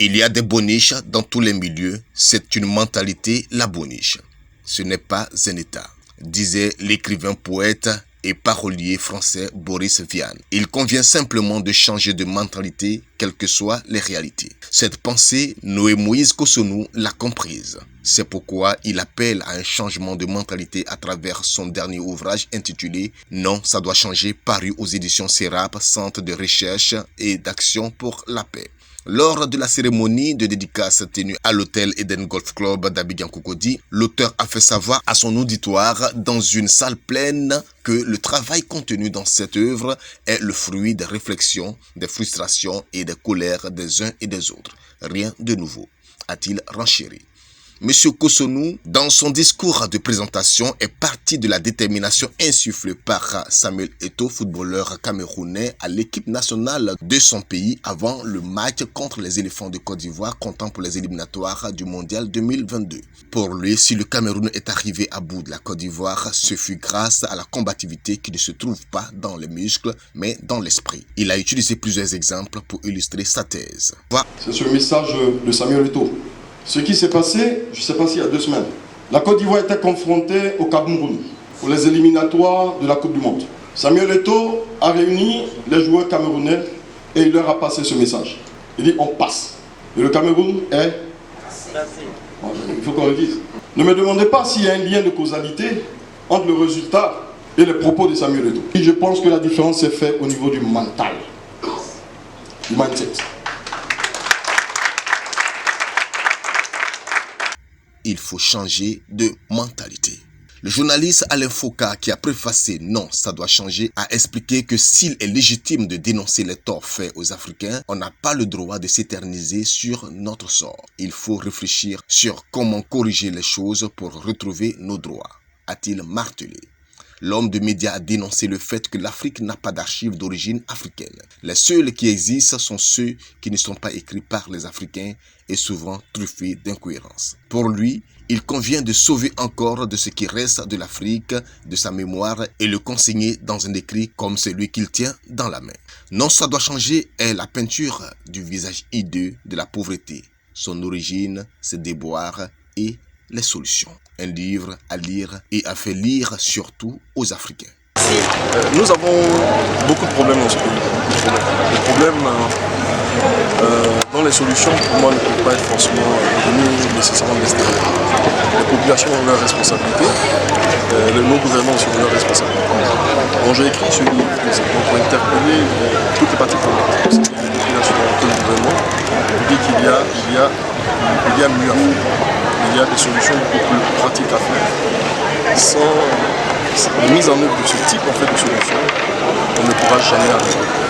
Il y a des boniches dans tous les milieux, c'est une mentalité la boniche. Ce n'est pas un état, disait l'écrivain poète et parolier français Boris Vian. Il convient simplement de changer de mentalité, quelles que soient les réalités. Cette pensée, Noé Moïse Kosonou l'a comprise. C'est pourquoi il appelle à un changement de mentalité à travers son dernier ouvrage intitulé « Non, ça doit changer » paru aux éditions Serap, Centre de recherche et d'action pour la paix. Lors de la cérémonie de dédicace tenue à l'hôtel Eden Golf Club d'Abidjan-Cocody, l'auteur a fait savoir à son auditoire dans une salle pleine que le travail contenu dans cette œuvre est le fruit des réflexions, des frustrations et des colères des uns et des autres. Rien de nouveau, a-t-il renchéri. Monsieur Kosonou, dans son discours de présentation, est parti de la détermination insufflée par Samuel Eto'o, footballeur camerounais à l'équipe nationale de son pays avant le match contre les éléphants de Côte d'Ivoire comptant pour les éliminatoires du mondial 2022. Pour lui, si le Cameroun est arrivé à bout de la Côte d'Ivoire, ce fut grâce à la combativité qui ne se trouve pas dans les muscles, mais dans l'esprit. Il a utilisé plusieurs exemples pour illustrer sa thèse. C'est ce message de Samuel Eto'o. Ce qui s'est passé, je ne sais pas s'il y a 2 semaines, la Côte d'Ivoire était confrontée au Cameroun pour les éliminatoires de la Coupe du Monde. Samuel Eto'o a réuni les joueurs camerounais et il leur a passé ce message. Il dit on passe. Et le Cameroun est... Il faut qu'on le dise. Ne me demandez pas s'il y a un lien de causalité entre le résultat et les propos de Samuel Eto'o. Et je pense que la différence s'est faite au niveau du mental, du mindset. Il faut changer de mentalité. Le journaliste Alain Foka, qui a préfacé « Non, ça doit changer », a expliqué que s'il est légitime de dénoncer les torts faits aux Africains, on n'a pas le droit de s'éterniser sur notre sort. Il faut réfléchir sur comment corriger les choses pour retrouver nos droits, a-t-il martelé. L'homme de médias a dénoncé le fait que l'Afrique n'a pas d'archives d'origine africaine. Les seuls qui existent sont ceux qui ne sont pas écrits par les Africains et souvent truffés d'incohérences. Pour lui, il convient de sauver encore de ce qui reste de l'Afrique, de sa mémoire et le consigner dans un écrit comme celui qu'il tient dans la main. Non, ça doit changer est la peinture du visage hideux de la pauvreté, son origine, ses déboires et les solutions. Un livre à lire et à faire lire surtout aux Africains. Nous avons beaucoup de problèmes dans ce pays. Les problèmes dans les solutions, pour moi, ne peuvent pas être forcément venus nécessairement de l'extérieur. Les populations ont leurs responsabilités, nos gouvernants ont leurs responsabilités. Donc j'ai écrit ce livre pour interpeller toutes les parties prenantes, les populations et le gouvernement, pour dire qu'il y a mieux à faire. Il y a des solutions beaucoup plus pratiques à faire. Sans la mise en œuvre de ce type de solution, on ne pourra jamais arriver.